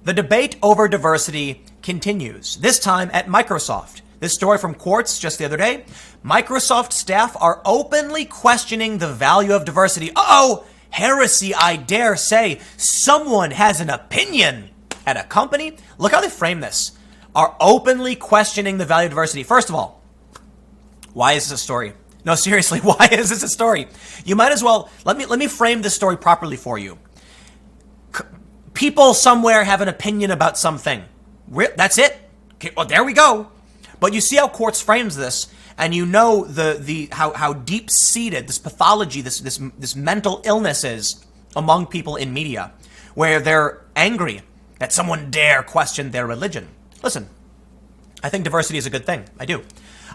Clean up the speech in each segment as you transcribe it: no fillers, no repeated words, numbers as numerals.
The debate over diversity continues, this time at Microsoft. This story from Quartz just the other day. Microsoft staff are openly questioning the value of diversity. Uh-oh! Heresy, I dare say. Someone has an opinion at a company. Look how they frame this. Are openly questioning the value of diversity. First of all, why is this a story? No, seriously, why is this a story? You might as well, let me frame this story properly for you. People somewhere have an opinion about something. That's it. Okay, well, there we go. But you see how Quartz frames this, and you know how deep-seated this pathology, this mental illness is among people in media, where they're angry that someone dare question their religion. Listen, I think diversity is a good thing. I do.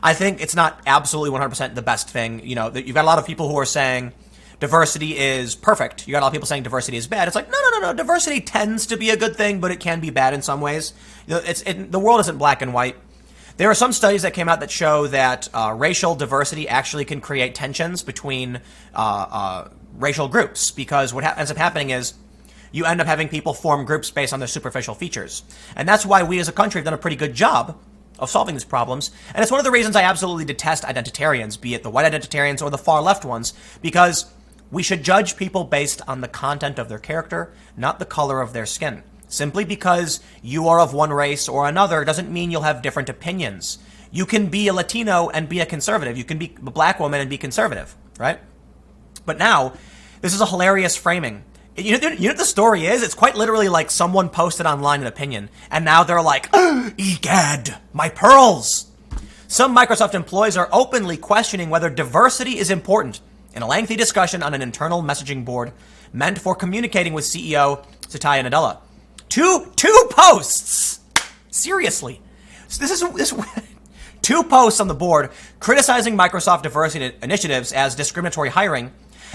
I think it's not absolutely 100% the best thing. You know, you've got a lot of people who are saying diversity is perfect. You got a lot of people saying diversity is bad. It's like, no. Diversity tends to be a good thing, but it can be bad in some ways. You know, the world isn't black and white. There are some studies that came out that show that racial diversity actually can create tensions between racial groups, because what ends up happening is you end up having people form groups based on their superficial features. And that's why we as a country have done a pretty good job of solving these problems. And it's one of the reasons I absolutely detest identitarians, be it the white identitarians or the far left ones, because we should judge people based on the content of their character, not the color of their skin. Simply because you are of one race or another doesn't mean you'll have different opinions. You can be a Latino and be a conservative. You can be a black woman and be conservative, right? But now, this is a hilarious framing. You know what the story is? It's quite literally like someone posted online an opinion, and now they're like, egad, my pearls. Some Microsoft employees are openly questioning whether diversity is important in a lengthy discussion on an internal messaging board meant for communicating with CEO Satya Nadella. Two posts! Seriously. So this is two posts on the board criticizing Microsoft diversity initiatives as discriminatory hiring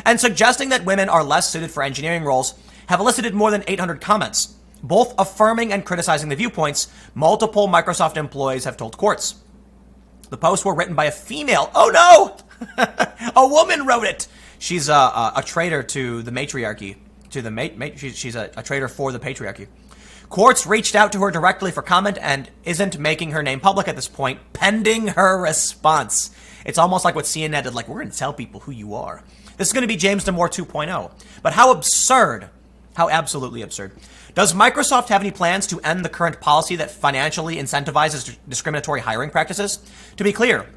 and suggesting that women are less suited for engineering roles have elicited more than 800 comments, both affirming and criticizing the viewpoints multiple Microsoft employees have told Quartz. The posts were written by a female. Oh no! A woman wrote it. She's a traitor to the matriarchy. She's a traitor for the patriarchy. Quartz reached out to her directly for comment and isn't making her name public at this point, pending her response. It's almost like what CNN did, like, we're going to tell people who you are. This is going to be James Damore 2.0. But how absurd, how absolutely absurd. Does Microsoft have any plans to end the current policy that financially incentivizes discriminatory hiring practices? To be clear,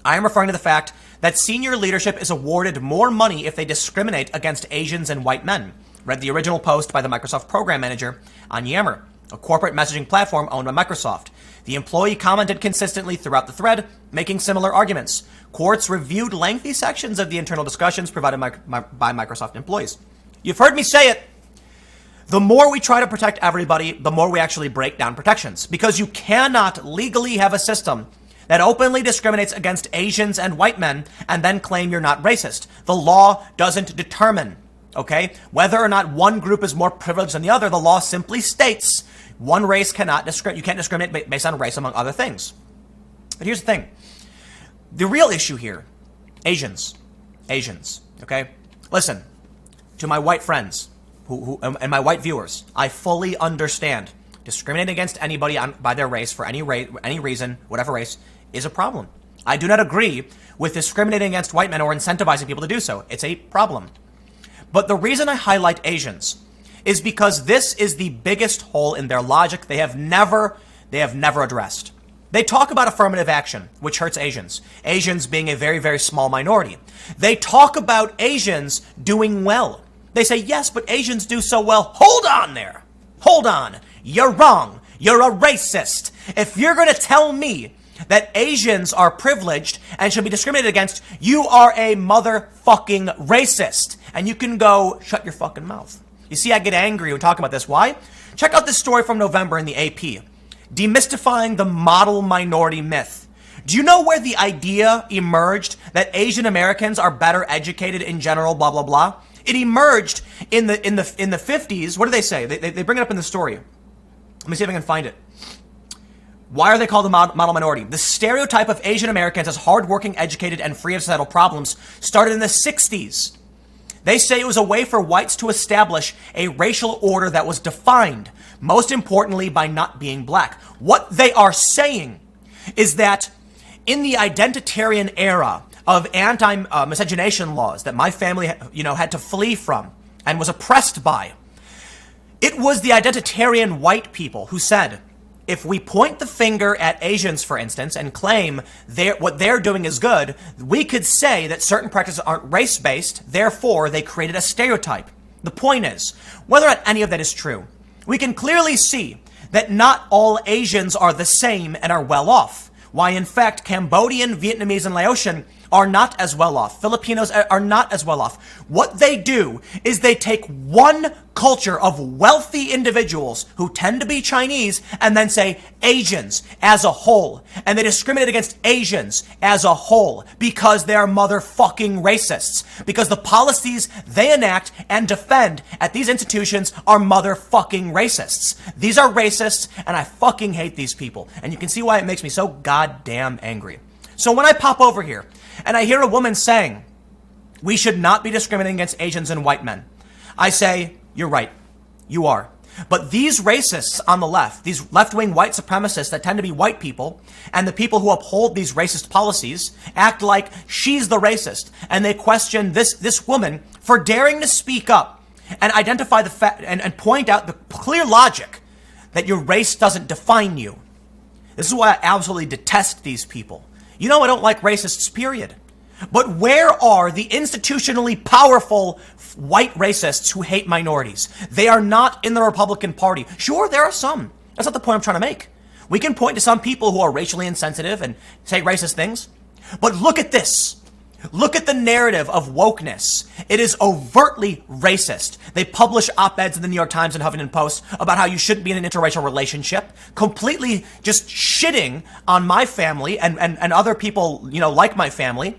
I am referring to the fact that senior leadership is awarded more money if they discriminate against Asians and white men. Read the original post by the Microsoft program manager on Yammer, a corporate messaging platform owned by Microsoft. The employee commented consistently throughout the thread, making similar arguments. Quartz reviewed lengthy sections of the internal discussions provided by Microsoft employees. You've heard me say it. The more we try to protect everybody, the more we actually break down protections, because you cannot legally have a system that openly discriminates against Asians and white men and then claim you're not racist. The law doesn't determine, okay, whether or not one group is more privileged than the other. The law simply states one race cannot discriminate. You can't discriminate based on race, among other things. But here's the thing. The real issue here, Asians, okay? Listen, to my white friends and my white viewers, I fully understand discriminating against anybody by their race for any reason, whatever race, is a problem. I do not agree with discriminating against white men or incentivizing people to do so. It's a problem. But the reason I highlight Asians is because this is the biggest hole in their logic they have never addressed. They talk about affirmative action, which hurts Asians. Asians being a very, very small minority. They talk about Asians doing well. They say, yes, but Asians do so well. Hold on there. Hold on. You're wrong. You're a racist. If you're going to tell me that Asians are privileged and should be discriminated against, you are a motherfucking racist. And you can go shut your fucking mouth. You see, I get angry when talking about this. Why? Check out this story from November in the AP. Demystifying the model minority myth. Do you know where the idea emerged that Asian Americans are better educated in general, blah, blah, blah? It emerged in the 50s. What do they say? They bring it up in the story. Let me see if I can find it. Why are they called the model minority? The stereotype of Asian Americans as hardworking, educated, and free of societal problems started in the 60s. They say it was a way for whites to establish a racial order that was defined Most importantly, by not being black. What they are saying is that in the identitarian era of anti-miscegenation laws that my family, had to flee from and was oppressed by, it was the identitarian white people who said, if we point the finger at Asians, for instance, and claim what they're doing is good, we could say that certain practices aren't race-based, therefore they created a stereotype. The point is, whether or not any of that is true, we can clearly see that not all Asians are the same and are well off. Why, in fact, Cambodian, Vietnamese, and Laotian are not as well off. Filipinos are not as well off. What they do is they take one culture of wealthy individuals who tend to be Chinese and then say Asians as a whole. And they discriminate against Asians as a whole because they're motherfucking racists. Because the policies they enact and defend at these institutions are motherfucking racists. These are racists, and I fucking hate these people. And you can see why it makes me so goddamn angry. So when I pop over here and I hear a woman saying, we should not be discriminating against Asians and white men, I say, you're right. You are. But these racists on the left, these left-wing white supremacists that tend to be white people, and the people who uphold these racist policies act like she's the racist. And they question this woman for daring to speak up and identify the fact and point out the clear logic that your race doesn't define you. This is why I absolutely detest these people. I don't like racists, period. But where are the institutionally powerful white racists who hate minorities? They are not in the Republican Party. Sure, there are some. That's not the point I'm trying to make. We can point to some people who are racially insensitive and say racist things. But look at this. Look at the narrative of wokeness. It is overtly racist. They publish op-eds in the New York Times and Huffington Post about how you shouldn't be in an interracial relationship, completely just shitting on my family and other people, like my family.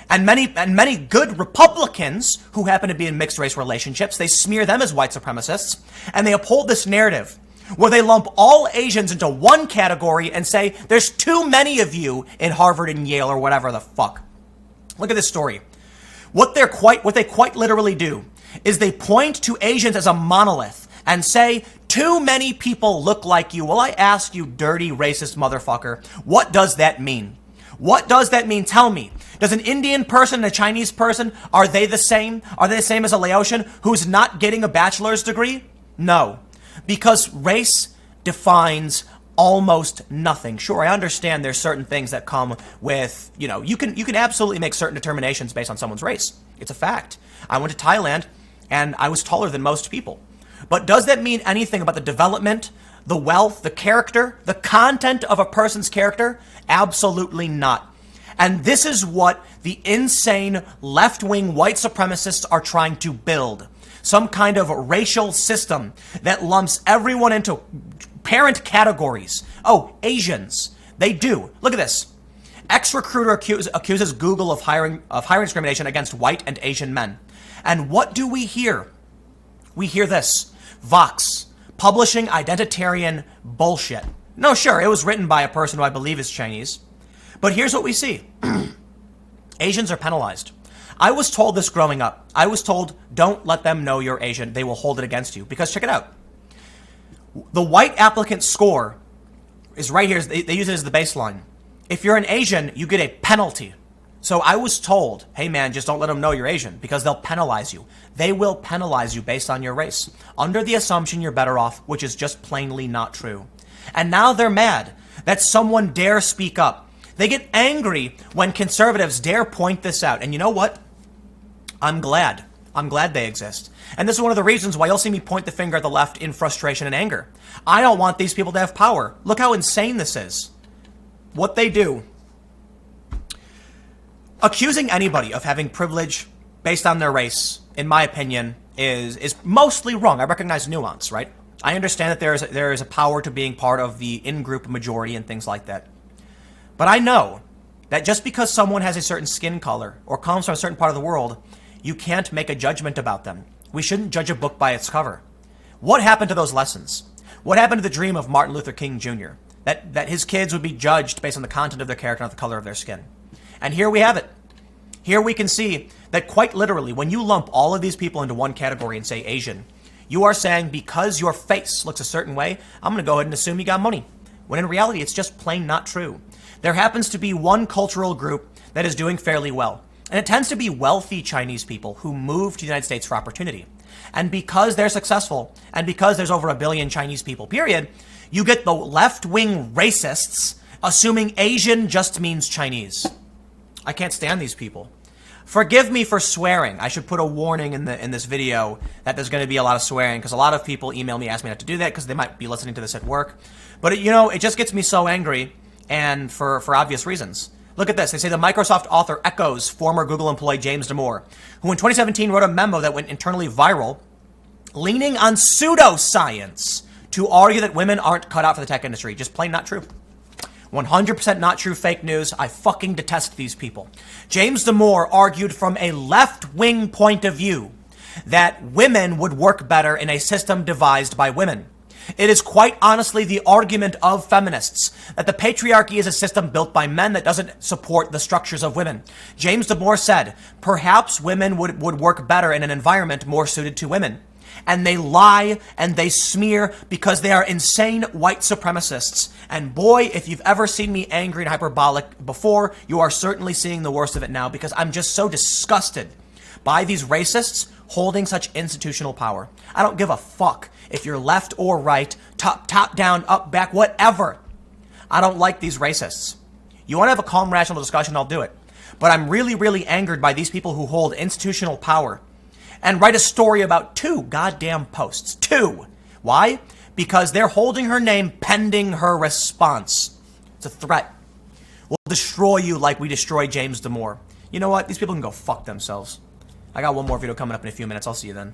And many good Republicans who happen to be in mixed race relationships, they smear them as white supremacists, and they uphold this narrative where they lump all Asians into one category and say, there's too many of you in Harvard and Yale or whatever the fuck. Look at this story. What they quite literally do is they point to Asians as a monolith and say, too many people look like you. Well, I ask you, dirty racist motherfucker, what does that mean? What does that mean? Tell me. Does an Indian person and a Chinese person, are they the same? Are they the same as a Laotian who's not getting a bachelor's degree? No. Because race defines almost nothing. Sure, I understand there's certain things that come with, you can absolutely make certain determinations based on someone's race. It's a fact. I went to Thailand and I was taller than most people. But does that mean anything about the development, the wealth, the character, the content of a person's character? Absolutely not. And this is what the insane left-wing white supremacists are trying to build. Some kind of racial system that lumps everyone into parent categories. Oh, Asians. They do. Look at this. Ex-recruiter accuses Google of hiring discrimination against white and Asian men. And what do we hear? We hear this. Vox, publishing identitarian bullshit. No, sure, it was written by a person who I believe is Chinese. But here's what we see. Asians are penalized. I was told this growing up. I was told, don't let them know you're Asian. They will hold it against you. Because check it out. The white applicant score is right here. They use it as the baseline. If you're an Asian, you get a penalty. So I was told, hey man, just don't let them know you're Asian because they'll penalize you. They will penalize you based on your race, under the assumption you're better off, which is just plainly not true. And now they're mad that someone dare speak up. They get angry when conservatives dare point this out. And you know what? I'm glad. I'm glad they exist. And this is one of the reasons why you'll see me point the finger at the left in frustration and anger. I don't want these people to have power. Look how insane this is. What they do. Accusing anybody of having privilege based on their race, in my opinion, is mostly wrong. I recognize nuance, right? I understand that there is a power to being part of the in-group majority and things like that. But I know that just because someone has a certain skin color or comes from a certain part of the world, you can't make a judgment about them. We shouldn't judge a book by its cover. What happened to those lessons? What happened to the dream of Martin Luther King Jr.? That his kids would be judged based on the content of their character, not the color of their skin. And here we have it. Here we can see that quite literally, when you lump all of these people into one category and say Asian, You are saying because your face looks a certain way, I'm going to go ahead and assume you got money. When in reality, it's just plain not true. There happens to be one cultural group that is doing fairly well. And it tends to be wealthy Chinese people who move to the United States for opportunity. And because they're successful, and because there's over 1 billion Chinese people, period, you get the left-wing racists assuming Asian just means Chinese. I can't stand these people. Forgive me for swearing. I should put a warning in this video that there's going to be a lot of swearing, because a lot of people email me, ask me not to do that because they might be listening to this at work. But it just gets me so angry, and for obvious reasons. Look at this. They say the Microsoft author echoes former Google employee James Damore, who in 2017 wrote a memo that went internally viral, leaning on pseudoscience to argue that women aren't cut out for the tech industry. Just plain not true. 100% not true, fake news. I fucking detest these people. James Damore argued from a left-wing point of view that women would work better in a system devised by women. It is quite honestly the argument of feminists that the patriarchy is a system built by men that doesn't support the structures of women. James Damore said, perhaps women would work better in an environment more suited to women. And they lie and they smear because they are insane white supremacists. And boy, if you've ever seen me angry and hyperbolic before, you are certainly seeing the worst of it now, because I'm just so disgusted by these racists holding such institutional power. I don't give a fuck if you're left or right, top down, up, back, whatever. I don't like these racists. You want to have a calm, rational discussion, I'll do it. But I'm really, really angered by these people who hold institutional power and write a story about 2 goddamn posts. 2. Why? Because they're holding her name pending her response. It's a threat. We'll destroy you like we destroyed James Damore. You know what? These people can go fuck themselves. I got one more video coming up in a few minutes. I'll see you then.